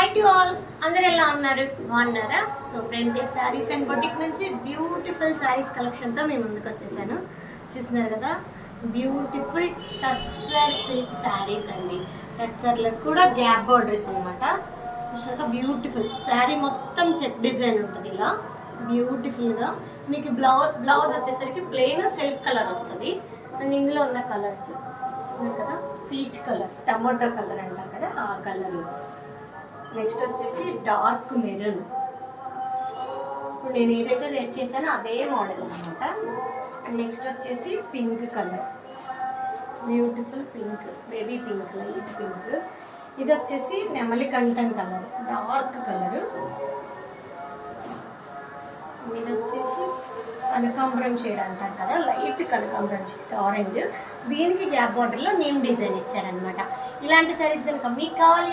Hi to all, అందరు ఎలా ఉన్నారు? బాగున్నారా? సో ప్రేమ్తేజ్ శారీస్ అండ్ బొటిక్ నుంచి బ్యూటిఫుల్ శారీస్ కలెక్షన్తో మేము ముందుకు వచ్చేసాను. చూస్తున్నారు కదా, బ్యూటిఫుల్ టస్సర్ సిల్క్ శారీస్ అండి. టస్సర్లో కూడా గ్యాప్ బార్డర్స్ అనమాట. చూస్తున్నాక బ్యూటిఫుల్ శారీ మొత్తం చెక్ డిజైన్ ఉంటుంది. ఇలా బ్యూటిఫుల్గా మీకు బ్లౌజ్ వచ్చేసరికి ప్లెయిన్ సెల్ఫ్ కలర్ వస్తుంది. అండ్ ఇందులో ఉన్న కలర్స్ చూస్తున్నారు కదా, పీచ్ కలర్, టమాటో కలర్ అంటారు కదా, ఆ కలర్. నెక్స్ట్ వచ్చేసి డార్క్ మెరూన్. ఇప్పుడు నేను ఏదైతే వేర్ చేశానో అదే మోడల్ అనమాట. అండ్ నెక్స్ట్ వచ్చేసి pink colour, beautiful pink, baby pink, light pink. ఇది వచ్చేసి నెమలి కంఠన్ కలర్, డార్క్ కలరు. ఇది వచ్చేసి కనకాంబరం షేడ్ అంటారు కదా, లైట్ కనకాంబరం షేడ్, ఆరెంజ్. దీనికి గ్యాప్ బార్డర్లో నేమ్ డిజైన్ ఇచ్చారనమాట. ఇలాంటి శారీస్ కనుక మీకు కావాలి